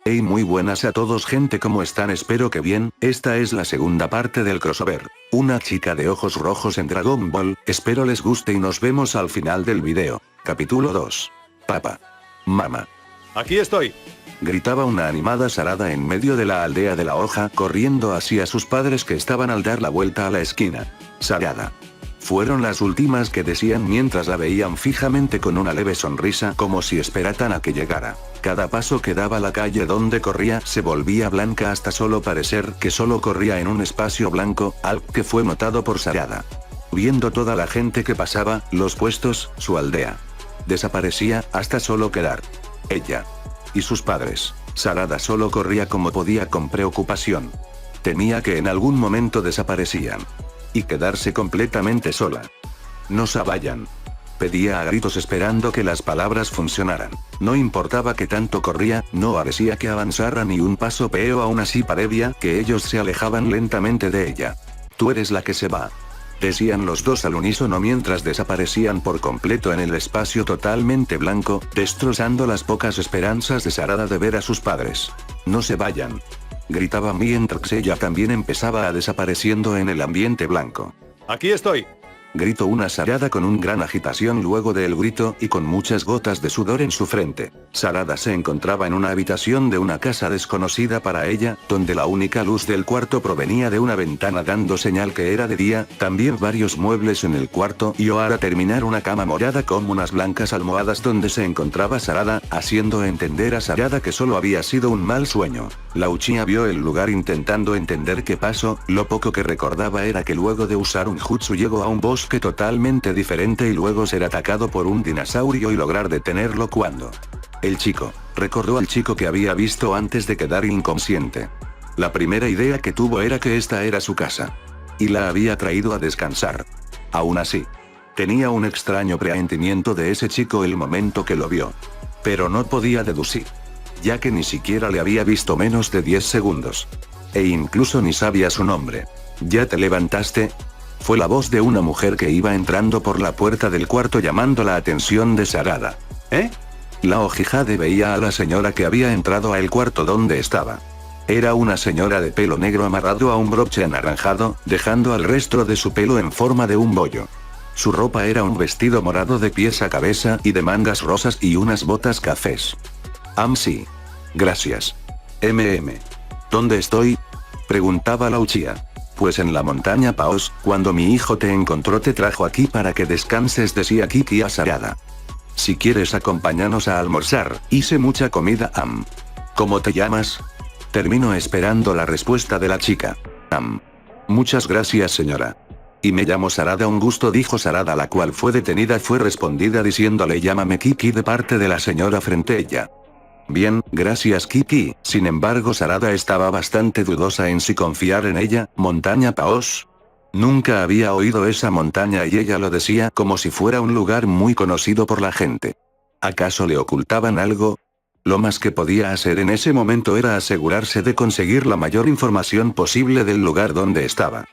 Hey, muy buenas a todos gente, ¿cómo están? Espero que bien. Esta es la segunda parte del crossover. Una chica de ojos rojos en Dragon Ball, espero les guste y nos vemos al final del video. Capítulo 2. Papá. Mamá. Aquí estoy. Gritaba una animada Sarada en medio de la aldea de la hoja, corriendo hacia sus padres que estaban al dar la vuelta a la esquina. Sarada. Fueron las últimas que decían mientras la veían fijamente con una leve sonrisa como si esperaran a que llegara. Cada paso que daba la calle donde corría se volvía blanca hasta solo parecer que solo corría en un espacio blanco, algo que fue notado por Sarada. Viendo toda la gente que pasaba, los puestos, su aldea. Desaparecía, hasta solo quedar ella. Y sus padres. Sarada solo corría como podía con preocupación. Temía que en algún momento desaparecían. Y quedarse completamente sola. No se vayan. Pedía a gritos esperando que las palabras funcionaran. No importaba que tanto corría, no parecía que avanzara ni un paso, pero aún así parecía que ellos se alejaban lentamente de ella. Tú eres la que se va. Decían los dos al unísono mientras desaparecían por completo en el espacio totalmente blanco, destrozando las pocas esperanzas de Sarada de ver a sus padres. No se vayan. Gritaba mientras ella también empezaba a desapareciendo en el ambiente blanco. Aquí estoy. Gritó una Sarada con un gran agitación luego del grito y con muchas gotas de sudor en su frente. Sarada se encontraba en una habitación de una casa desconocida para ella, donde la única luz del cuarto provenía de una ventana dando señal que era de día, también varios muebles en el cuarto y ahora terminar una cama morada con unas blancas almohadas donde se encontraba Sarada, haciendo entender a Sarada que solo había sido un mal sueño. La Uchiha vio el lugar intentando entender qué pasó, lo poco que recordaba era que luego de usar un jutsu llegó a un bosque totalmente diferente y luego ser atacado por un dinosaurio y lograr detenerlo cuando el chico recordó al chico que había visto antes de quedar inconsciente. La primera idea que tuvo era que esta era su casa. Y la había traído a descansar. Aún así, tenía un extraño presentimiento de ese chico el momento que lo vio. Pero no podía deducir. Ya que ni siquiera le había visto menos de 10 segundos. E incluso ni sabía su nombre. ¿Ya te levantaste? Fue la voz de una mujer que iba entrando por la puerta del cuarto llamando la atención de Sarada. ¿Eh? La Ojihade veía a la señora que había entrado al cuarto donde estaba. Era una señora de pelo negro amarrado a un broche anaranjado, dejando al resto de su pelo en forma de un bollo. Su ropa era un vestido morado de pies a cabeza y de mangas rosas y unas botas cafés. Sí. Gracias. ¿Dónde estoy? Preguntaba la Uchiha. Pues en la montaña Paos, cuando mi hijo te encontró te trajo aquí para que descanses, decía Kiki a Sarada. Si quieres acompáñanos a almorzar, hice mucha comida. ¿Cómo te llamas? Termino esperando la respuesta de la chica. Muchas gracias señora. Y me llamo Sarada, un gusto, dijo Sarada, la cual fue detenida. Fue respondida diciéndole llámame Kiki de parte de la señora frente a ella. Bien, gracias Kiki. Sin embargo Sarada estaba bastante dudosa en si confiar en ella. ¿Montaña Paos? Nunca había oído esa montaña y ella lo decía como si fuera un lugar muy conocido por la gente. ¿Acaso le ocultaban algo? Lo más que podía hacer en ese momento era asegurarse de conseguir la mayor información posible del lugar donde estaba.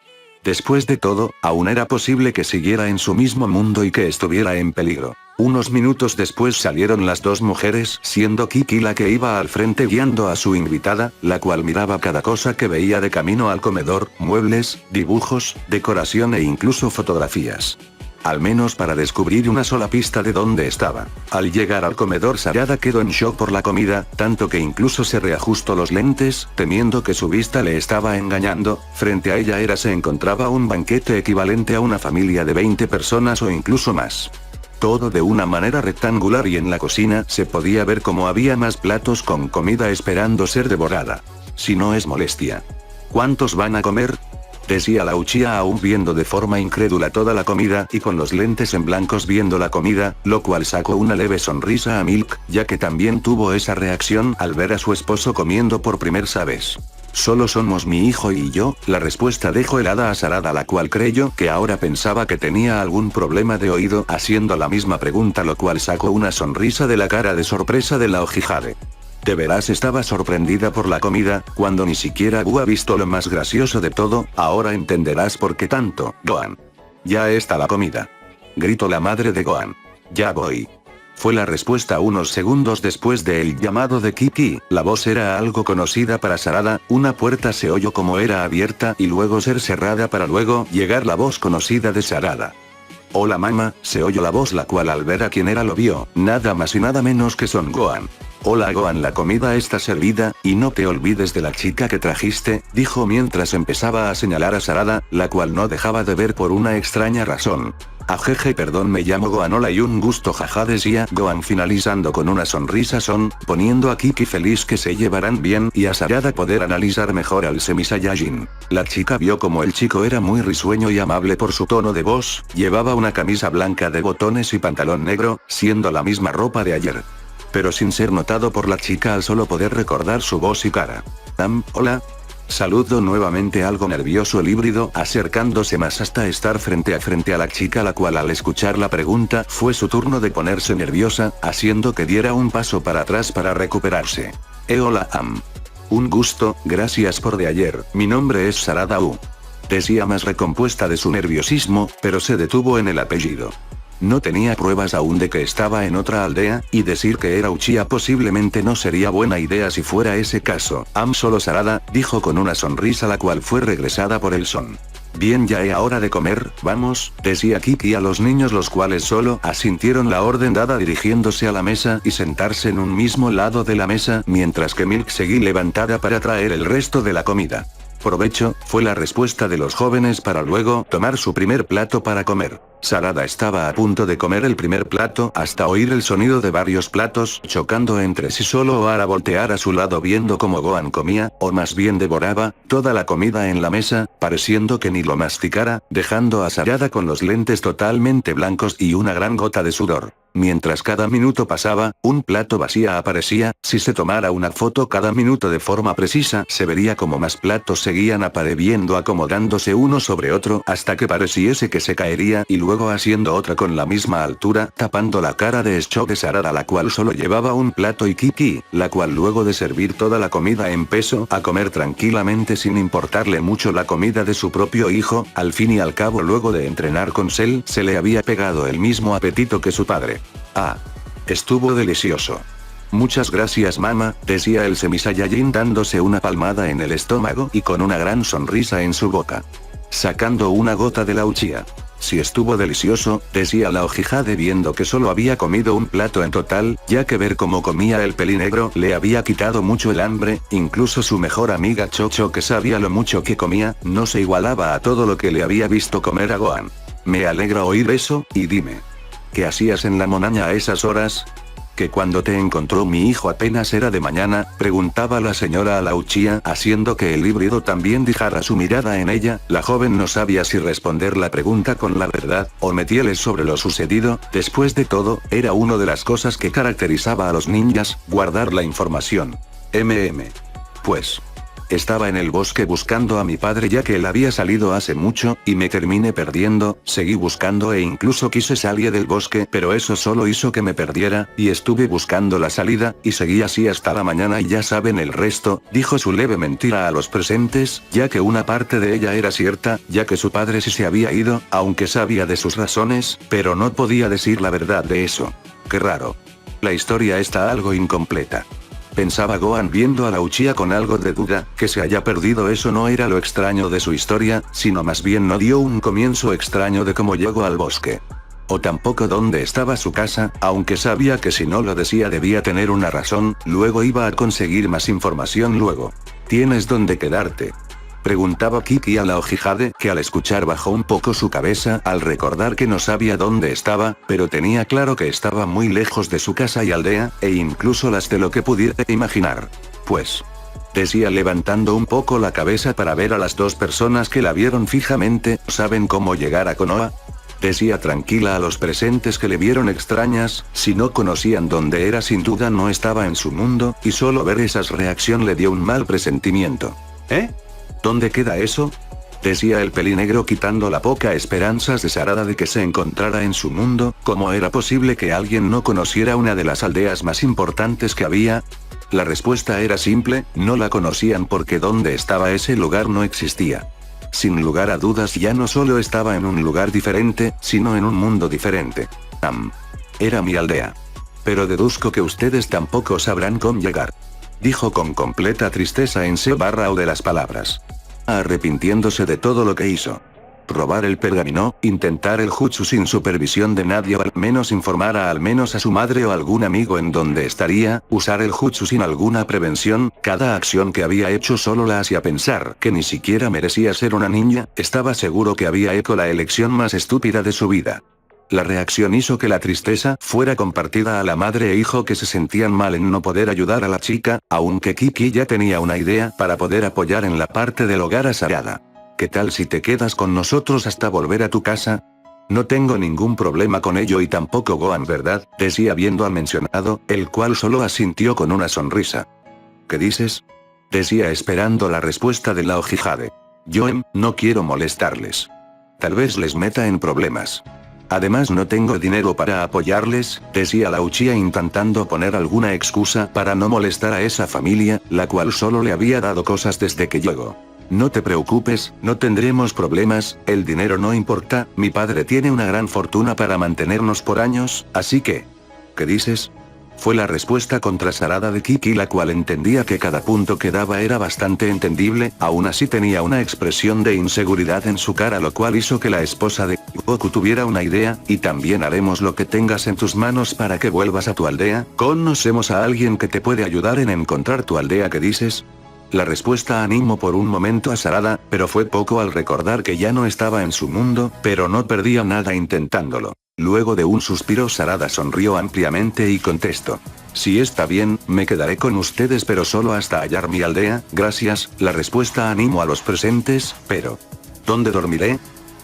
Después de todo, aún era posible que siguiera en su mismo mundo y que estuviera en peligro. Unos minutos después salieron las dos mujeres, siendo Kiki la que iba al frente guiando a su invitada, la cual miraba cada cosa que veía de camino al comedor, muebles, dibujos, decoración e incluso fotografías. Al menos para descubrir una sola pista de dónde estaba. Al llegar al comedor Sarada quedó en shock por la comida, tanto que incluso se reajustó los lentes, temiendo que su vista le estaba engañando. Frente a ella se encontraba un banquete equivalente a una familia de 20 personas o incluso más. Todo de una manera rectangular y en la cocina se podía ver cómo había más platos con comida esperando ser devorada. Si no es molestia. ¿Cuántos van a comer? Decía la Uchiha aún viendo de forma incrédula toda la comida y con los lentes en blancos viendo la comida, lo cual sacó una leve sonrisa a Milk, ya que también tuvo esa reacción al ver a su esposo comiendo por primera vez. Solo somos mi hijo y yo, la respuesta dejó helada a Sarada, la cual creyó que ahora pensaba que tenía algún problema de oído haciendo la misma pregunta, lo cual sacó una sonrisa de la cara de sorpresa de la Ojihade. De veras estaba sorprendida por la comida, cuando ni siquiera Gu ha visto lo más gracioso de todo. Ahora entenderás por qué tanto, Gohan. Ya está la comida. Gritó la madre de Gohan. Ya voy. Fue la respuesta unos segundos después del llamado de Kiki. La voz era algo conocida para Sarada, una puerta se oyó como era abierta y luego ser cerrada para luego llegar la voz conocida de Sarada. Hola mamá, se oyó la voz la cual al ver a quien era lo vio, nada más y nada menos que Son Gohan. Hola Gohan, la comida está servida, y no te olvides de la chica que trajiste, dijo mientras empezaba a señalar a Sarada, la cual no dejaba de ver por una extraña razón. Ajeje, perdón, me llamo Gohan, hola y un gusto, jaja, decía Gohan finalizando con una sonrisa Son, poniendo a Kiki feliz que se llevarán bien y a Sarada poder analizar mejor al Semi-Saiyajin. La chica vio como el chico era muy risueño y amable por su tono de voz, llevaba una camisa blanca de botones y pantalón negro, siendo la misma ropa de ayer. Pero sin ser notado por la chica al solo poder recordar su voz y cara. Hola. Saludó nuevamente algo nervioso el híbrido, acercándose más hasta estar frente a la chica, la cual al escuchar la pregunta fue su turno de ponerse nerviosa, haciendo que diera un paso para atrás para recuperarse. Hola Un gusto, gracias por de ayer, mi nombre es Sarada U. Decía más recompuesta de su nerviosismo, pero se detuvo en el apellido. No tenía pruebas aún de que estaba en otra aldea, y decir que era Uchiha posiblemente no sería buena idea si fuera ese caso. Solo Sarada, dijo con una sonrisa la cual fue regresada por el Son. Bien, ya es hora de comer, vamos, decía Kiki a los niños, los cuales solo asintieron la orden dada dirigiéndose a la mesa y sentarse en un mismo lado de la mesa, mientras que Milk seguía levantada para traer el resto de la comida. Provecho, fue la respuesta de los jóvenes para luego tomar su primer plato para comer. Sarada estaba a punto de comer el primer plato hasta oír el sonido de varios platos chocando entre sí, solo para voltear a su lado viendo cómo Gohan comía, o más bien devoraba, toda la comida en la mesa, pareciendo que ni lo masticara, dejando a Sarada con los lentes totalmente blancos y una gran gota de sudor. Mientras cada minuto pasaba, un plato vacío aparecía, si se tomara una foto cada minuto de forma precisa se vería como más platos seguían apareciendo acomodándose uno sobre otro hasta que pareciese que se caería y luego haciendo otra con la misma altura tapando la cara de shock de Sarada, la cual solo llevaba un plato, y Kiki, la cual luego de servir toda la comida empezó a comer tranquilamente sin importarle mucho la comida de su propio hijo, al fin y al cabo luego de entrenar con Cell se le había pegado el mismo apetito que su padre. Estuvo delicioso. Muchas gracias mamá, decía el Semi-Saiyajin dándose una palmada en el estómago y con una gran sonrisa en su boca. Sacando una gota de la Uchiha. Sí, estuvo delicioso, decía la Hokage viendo que solo había comido un plato en total, ya que ver cómo comía el pelinegro le había quitado mucho el hambre, incluso su mejor amiga Chocho, que sabía lo mucho que comía, no se igualaba a todo lo que le había visto comer a Gohan. Me alegra oír eso, y dime. ¿Qué hacías en la montaña a esas horas? ¿Que cuando te encontró mi hijo apenas era de mañana?, preguntaba la señora a la Uchiha, haciendo que el híbrido también fijara su mirada en ella. La joven no sabía si responder la pregunta con la verdad, o mentirles sobre lo sucedido. Después de todo, era una de las cosas que caracterizaba a los ninjas, guardar la información. Pues. Estaba en el bosque buscando a mi padre ya que él había salido hace mucho, y me terminé perdiendo, seguí buscando e incluso quise salir del bosque, pero eso solo hizo que me perdiera, y estuve buscando la salida, y seguí así hasta la mañana y ya saben el resto, dijo su leve mentira a los presentes, ya que una parte de ella era cierta, ya que su padre sí se había ido, aunque sabía de sus razones, pero no podía decir la verdad de eso. Qué raro. La historia está algo incompleta. Pensaba Gohan viendo a la Uchiha con algo de duda, que se haya perdido eso no era lo extraño de su historia, sino más bien no dio un comienzo extraño de cómo llegó al bosque. O tampoco dónde estaba su casa, aunque sabía que si no lo decía debía tener una razón, luego iba a conseguir más información luego. ¿Tienes dónde quedarte?, preguntaba Kiki a la Hokage, que al escuchar bajó un poco su cabeza al recordar que no sabía dónde estaba, pero tenía claro que estaba muy lejos de su casa y aldea, e incluso las de lo que pudiera imaginar. Pues. Decía levantando un poco la cabeza para ver a las dos personas que la vieron fijamente. ¿Saben cómo llegar a Konoha?, decía tranquila a los presentes que le vieron extrañas. Si no conocían dónde era sin duda no estaba en su mundo, y solo ver esas reacción le dio un mal presentimiento. ¿Dónde queda eso?, decía el pelinegro quitando la poca esperanzas de Sarada de que se encontrara en su mundo. ¿Cómo era posible que alguien no conociera una de las aldeas más importantes que había? La respuesta era simple, no la conocían porque donde estaba ese lugar no existía. Sin lugar a dudas ya no solo estaba en un lugar diferente, sino en un mundo diferente. Era mi aldea. Pero deduzco que ustedes tampoco sabrán cómo llegar. Dijo con completa tristeza en C/O de las palabras. Arrepintiéndose de todo lo que hizo. Robar el pergamino, intentar el jutsu sin supervisión de nadie o al menos informar a al menos a su madre o algún amigo en donde estaría, usar el jutsu sin alguna prevención, cada acción que había hecho solo la hacía pensar que ni siquiera merecía ser una niña, estaba seguro que había hecho la elección más estúpida de su vida. La reacción hizo que la tristeza fuera compartida a la madre e hijo que se sentían mal en no poder ayudar a la chica, aunque Kiki ya tenía una idea para poder apoyar en la parte del hogar a Sarada. ¿Qué tal si te quedas con nosotros hasta volver a tu casa? No tengo ningún problema con ello y tampoco Gohan, ¿verdad? Decía viendo al mencionado, el cual solo asintió con una sonrisa. ¿Qué dices? Decía esperando la respuesta de la Hokage. Yo no quiero molestarles. Tal vez les meta en problemas. Además no tengo dinero para apoyarles, decía la Uchiha intentando poner alguna excusa para no molestar a esa familia, la cual solo le había dado cosas desde que llegó. No te preocupes, no tendremos problemas, el dinero no importa, mi padre tiene una gran fortuna para mantenernos por años, así que... ¿Qué dices? Fue la respuesta contrasarada de Kiki, la cual entendía que cada punto que daba era bastante entendible, aún así tenía una expresión de inseguridad en su cara, lo cual hizo que la esposa de Goku tuviera una idea, y también haremos lo que tengas en tus manos para que vuelvas a tu aldea, conocemos a alguien que te puede ayudar en encontrar tu aldea, ¿qué dices? La respuesta animó por un momento a Sarada, pero fue poco al recordar que ya no estaba en su mundo, pero no perdía nada intentándolo. Luego de un suspiro Sarada sonrió ampliamente y contestó. Si está bien, me quedaré con ustedes pero solo hasta hallar mi aldea, gracias, la respuesta animó a los presentes, pero... ¿Dónde dormiré?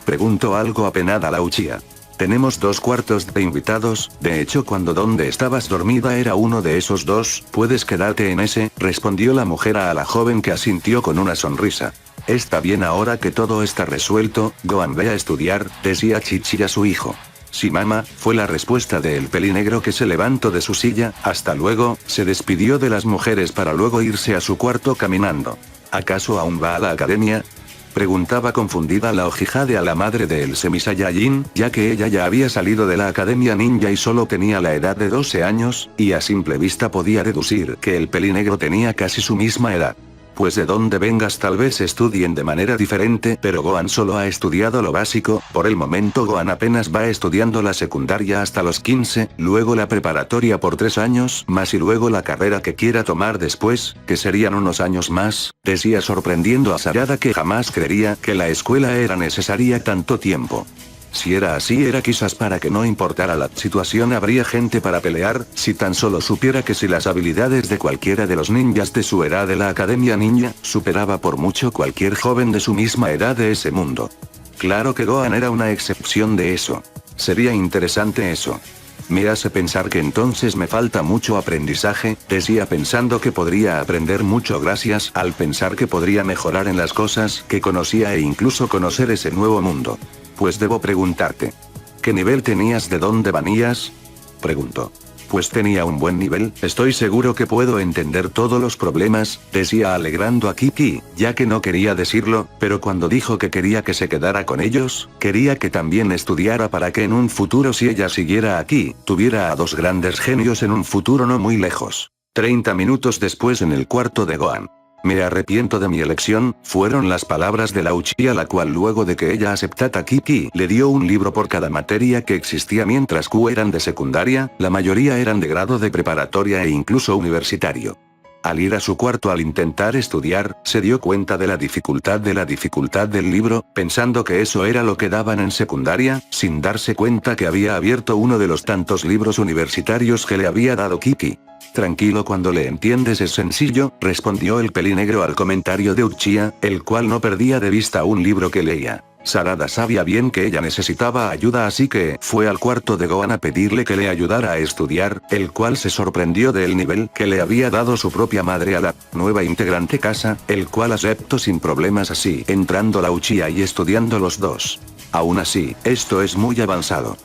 Preguntó algo apenada la Uchiha. Tenemos 2 cuartos de invitados, de hecho cuando donde estabas dormida era uno de esos 2, puedes quedarte en ese, respondió la mujer a la joven que asintió con una sonrisa. Está bien, ahora que todo está resuelto, Gohan ve a estudiar, decía Chichi a su hijo. Sí mamá, fue la respuesta del pelinegro que se levantó de su silla, hasta luego, se despidió de las mujeres para luego irse a su cuarto caminando. ¿Acaso aún va a la academia? Preguntaba confundida la Hokage a la madre del Semi-Saiyajin, ya que ella ya había salido de la academia ninja y solo tenía la edad de 12 años, y a simple vista podía deducir que el pelinegro tenía casi su misma edad. Pues de donde vengas tal vez estudien de manera diferente, pero Gohan solo ha estudiado lo básico, por el momento Gohan apenas va estudiando la secundaria hasta los 15, luego la preparatoria por 3 años más y luego la carrera que quiera tomar después, que serían unos años más, decía sorprendiendo a Sarada que jamás creería que la escuela era necesaria tanto tiempo. Si era así era quizás para que no importara la situación habría gente para pelear, si tan solo supiera que si las habilidades de cualquiera de los ninjas de su edad de la academia ninja, superaba por mucho cualquier joven de su misma edad de ese mundo. Claro que Gohan era una excepción de eso. Sería interesante eso. Me hace pensar que entonces me falta mucho aprendizaje, decía pensando que podría aprender mucho gracias al pensar que podría mejorar en las cosas que conocía e incluso conocer ese nuevo mundo. Pues debo preguntarte. ¿Qué nivel tenías? ¿De dónde venías? Preguntó. Pues tenía un buen nivel, estoy seguro que puedo entender todos los problemas, decía alegrando a Kiki, ya que no quería decirlo, pero cuando dijo que quería que se quedara con ellos, quería que también estudiara para que en un futuro si ella siguiera aquí, tuviera a 2 grandes genios en un futuro no muy lejos. 30 minutos después en el cuarto de Gohan. Me arrepiento de mi elección, fueron las palabras de la Uchiha, la cual luego de que ella aceptara a Kiki le dio un libro por cada materia que existía mientras Q eran de secundaria, la mayoría eran de grado de preparatoria e incluso universitario. Al ir a su cuarto al intentar estudiar, se dio cuenta de la dificultad del libro, pensando que eso era lo que daban en secundaria, sin darse cuenta que había abierto uno de los tantos libros universitarios que le había dado Kiki. Tranquilo, cuando le entiendes es sencillo, respondió el pelinegro al comentario de Uchiha, el cual no perdía de vista un libro que leía. Sarada sabía bien que ella necesitaba ayuda, así que fue al cuarto de Gohan a pedirle que le ayudara a estudiar, el cual se sorprendió del nivel que le había dado su propia madre a la nueva integrante casa, el cual aceptó sin problemas, así entrando la Uchiha y estudiando los dos. Aún así, esto es muy avanzado.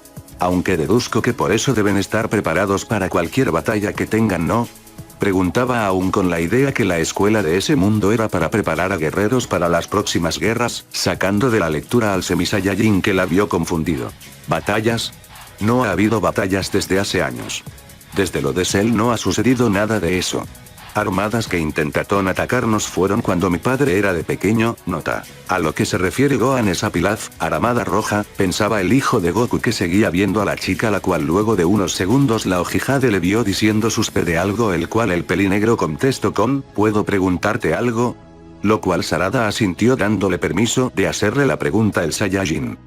Aunque deduzco que por eso deben estar preparados para cualquier batalla que tengan, ¿no? Preguntaba aún con la idea que la escuela de ese mundo era para preparar a guerreros para las próximas guerras, sacando de la lectura al Semi-Saiyajin que la vio confundido. ¿Batallas? No ha habido batallas desde hace años. Desde lo de Cell no ha sucedido nada de eso. Armadas que intentaron atacarnos fueron cuando mi padre era de pequeño, nota. A lo que se refiere Gohan es a Pilaf, armada roja, pensaba el hijo de Goku que seguía viendo a la chica, la cual luego de unos segundos la Ojihade le vio diciendo suspende algo, el cual el pelinegro contestó con, ¿puedo preguntarte algo? Lo cual Sarada asintió dándole permiso de hacerle la pregunta el Saiyajin.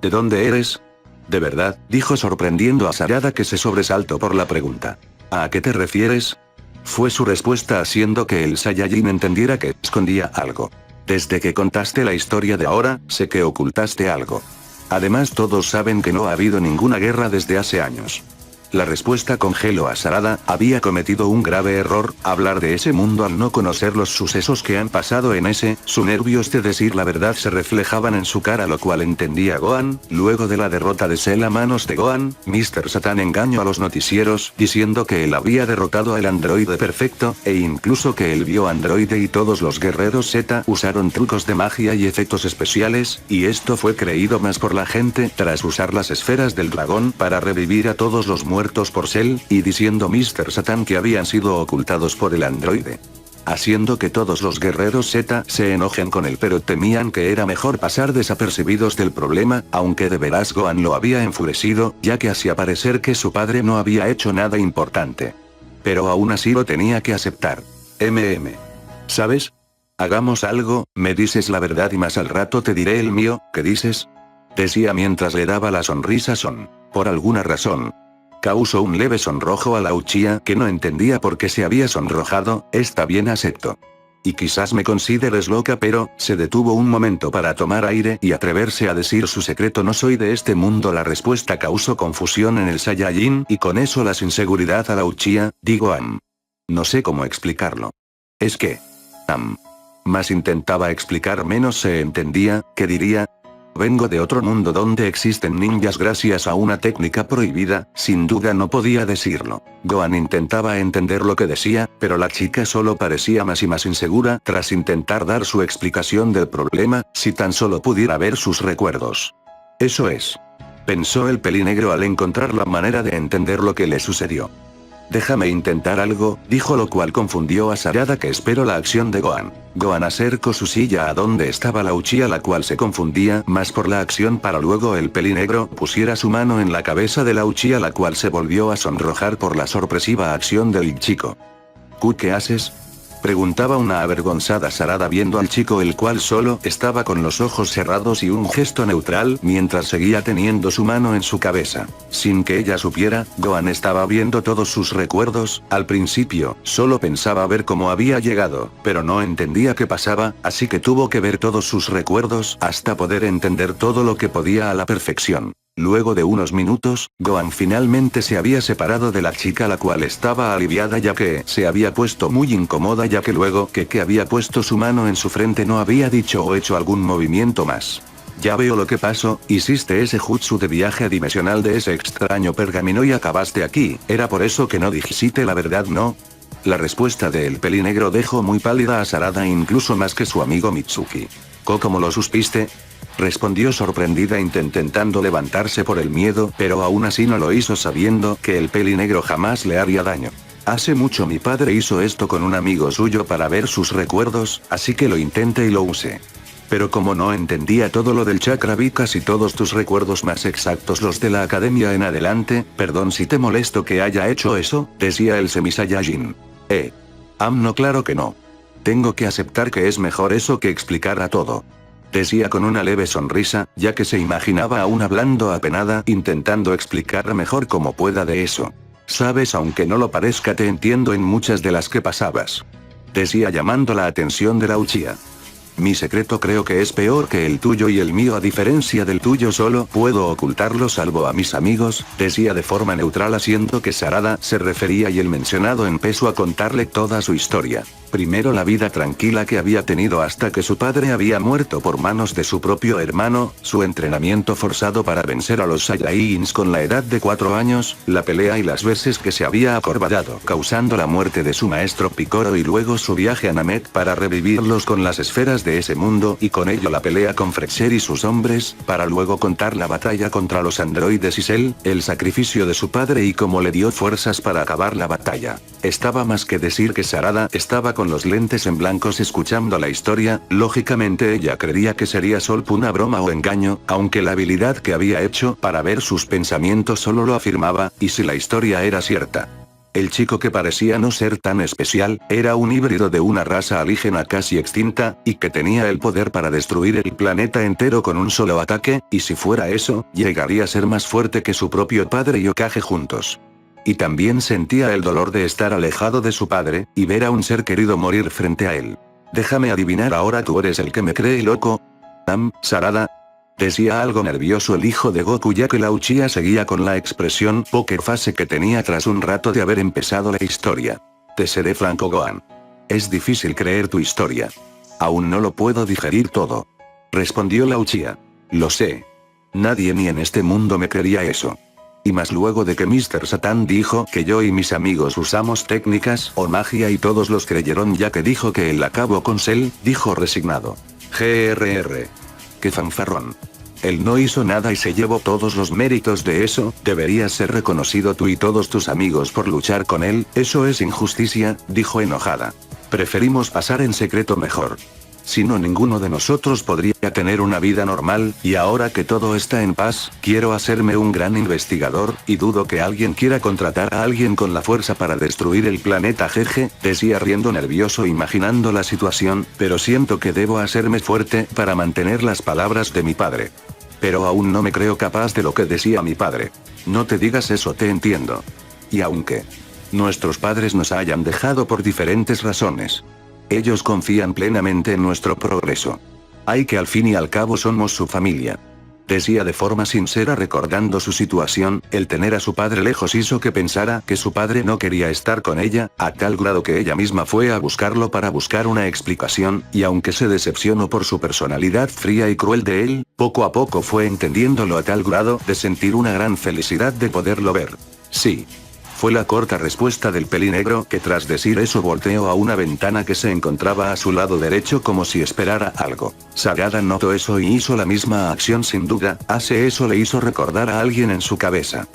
¿De dónde eres? ¿De verdad? Dijo sorprendiendo a Sarada que se sobresaltó por la pregunta. ¿A qué te refieres? Fue su respuesta haciendo que el Saiyajin entendiera que escondía algo. Desde que contaste la historia de ahora, sé que ocultaste algo. Además todos saben que no ha habido ninguna guerra desde hace años. La respuesta congeló a Sarada, había cometido un grave error, hablar de ese mundo al no conocer los sucesos que han pasado en ese, sus nervios de decir la verdad se reflejaban en su cara, lo cual entendía Gohan. Luego de la derrota de Cell a manos de Gohan, Mr. Satan engañó a los noticieros, diciendo que él había derrotado al androide perfecto, e incluso que el bioandroide y todos los guerreros Z usaron trucos de magia y efectos especiales, y esto fue creído más por la gente tras usar las esferas del dragón para revivir a todos los muertos por Cell, y diciendo Mr. Satan que habían sido ocultados por el androide. Haciendo que todos los guerreros Z se enojen con él, pero temían que era mejor pasar desapercibidos del problema, aunque de veras Gohan lo había enfurecido, ya que hacía parecer que su padre no había hecho nada importante. Pero aún así lo tenía que aceptar. ¿Sabes? Hagamos algo, me dices la verdad y más al rato te diré el mío, ¿qué dices? Decía mientras le daba la sonrisa Son. Por alguna razón. Causó un leve sonrojo a la Uchiha, que no entendía por qué se había sonrojado. Está bien, acepto. Y quizás me consideres loca, pero, se detuvo un momento para tomar aire y atreverse a decir su secreto, no soy de este mundo. La respuesta causó confusión en el Saiyajin, y con eso la inseguridad a la Uchiha, digo no sé cómo explicarlo. Es que... más intentaba explicar menos se entendía, que diría... Vengo de otro mundo donde existen ninjas gracias a una técnica prohibida, sin duda no podía decirlo. Gohan intentaba entender lo que decía, pero la chica solo parecía más y más insegura tras intentar dar su explicación del problema, si tan solo pudiera ver sus recuerdos. Eso es. Pensó el pelinegro al encontrar la manera de entender lo que le sucedió. Déjame intentar algo, dijo, lo cual confundió a Sarada, que esperó la acción de Gohan. Gohan acercó su silla a donde estaba la Uchiha, la cual se confundía más por la acción para luego el pelinegro pusiera su mano en la cabeza de la Uchiha, la cual se volvió a sonrojar por la sorpresiva acción del chico. ¿Qué haces? Preguntaba una avergonzada Sarada viendo al chico, el cual solo estaba con los ojos cerrados y un gesto neutral mientras seguía teniendo su mano en su cabeza. Sin que ella supiera, Gohan estaba viendo todos sus recuerdos. Al principio, solo pensaba ver cómo había llegado, pero no entendía qué pasaba, así que tuvo que ver todos sus recuerdos hasta poder entender todo lo que podía a la perfección. Luego de unos minutos, Gohan finalmente se había separado de la chica, la cual estaba aliviada ya que se había puesto muy incómoda, ya que luego que había puesto su mano en su frente no había dicho o hecho algún movimiento más. Ya veo lo que pasó, hiciste ese jutsu de viaje dimensional de ese extraño pergamino y acabaste aquí, era por eso que no dijiste la verdad, ¿no? La respuesta del pelinegro dejó muy pálida a Sarada, incluso más que su amigo Mitsuki. ¿Cómo lo supiste? Respondió sorprendida intentando levantarse por el miedo, pero aún así no lo hizo, sabiendo que el pelinegro jamás le haría daño. Hace mucho mi padre hizo esto con un amigo suyo para ver sus recuerdos, así que lo intenté y lo usé. Pero como no entendía todo lo del chakra, vi casi todos tus recuerdos, más exactos los de la academia en adelante. Perdón si te molesto que haya hecho eso, decía el Semi-Saiyajin. No, claro que no. Tengo que aceptar que es mejor eso que explicar a todo. Decía con una leve sonrisa, ya que se imaginaba aún hablando apenada, intentando explicar mejor como pueda de eso. Sabes, aunque no lo parezca, te entiendo en muchas de las que pasabas. Decía llamando la atención de la Uchiha. Mi secreto creo que es peor que el tuyo y el mío, a diferencia del tuyo solo puedo ocultarlo salvo a mis amigos, decía de forma neutral, haciendo que Sarada se refería y el mencionado empezó a contarle toda su historia. Primero la vida tranquila que había tenido hasta que su padre había muerto por manos de su propio hermano, su entrenamiento forzado para vencer a los Saiyajins con la edad de 4 años, la pelea y las veces que se había acobardado causando la muerte de su maestro Picoro, y luego su viaje a Namek para revivirlos con las esferas cosas de ese mundo y con ello la pelea con Frexer y sus hombres, para luego contar la batalla contra los androides y Cell, el sacrificio de su padre y cómo le dio fuerzas para acabar la batalla. Estaba más que decir que Sarada estaba con los lentes en blancos escuchando la historia, lógicamente ella creía que sería solo una broma o engaño, aunque la habilidad que había hecho para ver sus pensamientos solo lo afirmaba, y si la historia era cierta. El chico que parecía no ser tan especial, era un híbrido de una raza alienígena casi extinta, y que tenía el poder para destruir el planeta entero con un solo ataque, y si fuera eso, llegaría a ser más fuerte que su propio padre y Hokage juntos. Y también sentía el dolor de estar alejado de su padre, y ver a un ser querido morir frente a él. Déjame adivinar, ahora tú eres el que me cree loco. Sarada. Decía algo nervioso el hijo de Goku, ya que la Uchiha seguía con la expresión poker face que tenía tras un rato de haber empezado la historia. Te seré franco, Gohan. Es difícil creer tu historia. Aún no lo puedo digerir todo. Respondió la Uchiha. Lo sé. Nadie ni en este mundo me creería eso. Y más luego de que Mr. Satan dijo que yo y mis amigos usamos técnicas o magia y todos los creyeron, ya que dijo que él acabó con Cell, dijo resignado. GRR. ¡Qué fanfarrón! Él no hizo nada y se llevó todos los méritos de eso, deberías ser reconocido tú y todos tus amigos por luchar con él, eso es injusticia, dijo enojada. Preferimos pasar en secreto mejor. Si no, ninguno de nosotros podría tener una vida normal, y ahora que todo está en paz, quiero hacerme un gran investigador, y dudo que alguien quiera contratar a alguien con la fuerza para destruir el planeta. Jeje, decía riendo nervioso imaginando la situación, pero siento que debo hacerme fuerte para mantener las palabras de mi padre. Pero aún no me creo capaz de lo que decía mi padre. No te digas eso, te entiendo. Y aunque nuestros padres nos hayan dejado por diferentes razones, ellos confían plenamente en nuestro progreso. Hay que al fin y al cabo somos su familia. Decía de forma sincera recordando su situación, el tener a su padre lejos hizo que pensara que su padre no quería estar con ella, a tal grado que ella misma fue a buscarlo para buscar una explicación, y aunque se decepcionó por su personalidad fría y cruel de él, poco a poco fue entendiéndolo a tal grado de sentir una gran felicidad de poderlo ver. Sí. Fue la corta respuesta del pelinegro, que tras decir eso volteó a una ventana que se encontraba a su lado derecho como si esperara algo. Sarada notó eso y hizo la misma acción sin duda, eso le hizo recordar a alguien en su cabeza.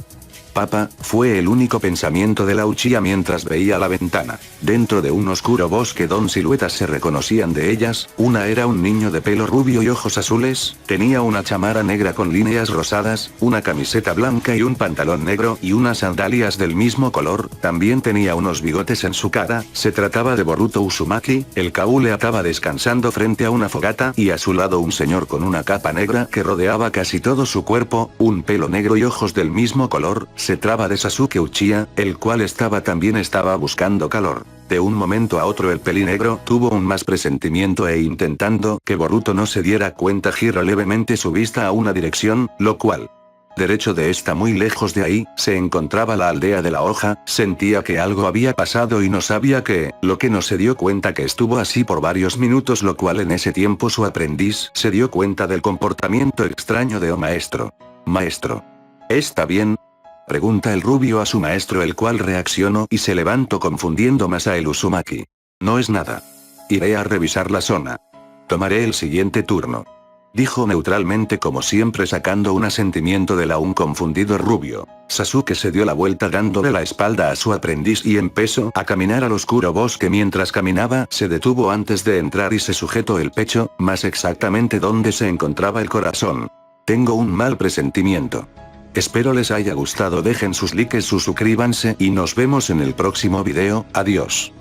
Papá, fue el único pensamiento de la Uchiha mientras veía la ventana. Dentro de un oscuro bosque dos siluetas se reconocían de ellas, una era un niño de pelo rubio y ojos azules, tenía una chamarra negra con líneas rosadas, una camiseta blanca y un pantalón negro y unas sandalias del mismo color, también tenía unos bigotes en su cara, se trataba de Boruto Uzumaki, el Kaule estaba descansando frente a una fogata y a su lado un señor con una capa negra que rodeaba casi todo su cuerpo, un pelo negro y ojos del mismo color. Se traba de Sasuke Uchiha, el cual también estaba buscando calor. De un momento a otro el pelinegro tuvo un más presentimiento e intentando que Boruto no se diera cuenta gira levemente su vista a una dirección, lo cual, derecho de esta muy lejos de ahí, se encontraba la aldea de la hoja, sentía que algo había pasado y no sabía qué, lo que no se dio cuenta que estuvo así por varios minutos, lo cual en ese tiempo su aprendiz se dio cuenta del comportamiento extraño de maestro. Maestro. ¿Está bien? Pregunta el rubio a su maestro, el cual reaccionó y se levantó confundiendo más a el Uzumaki. No es nada. Iré a revisar la zona. Tomaré el siguiente turno. Dijo neutralmente como siempre sacando un asentimiento del aún confundido rubio. Sasuke se dio la vuelta dándole la espalda a su aprendiz y empezó a caminar al oscuro bosque. Mientras caminaba se detuvo antes de entrar y se sujetó el pecho, más exactamente donde se encontraba el corazón. Tengo un mal presentimiento. Espero les haya gustado, dejen sus likes, suscríbanse y nos vemos en el próximo video, adiós.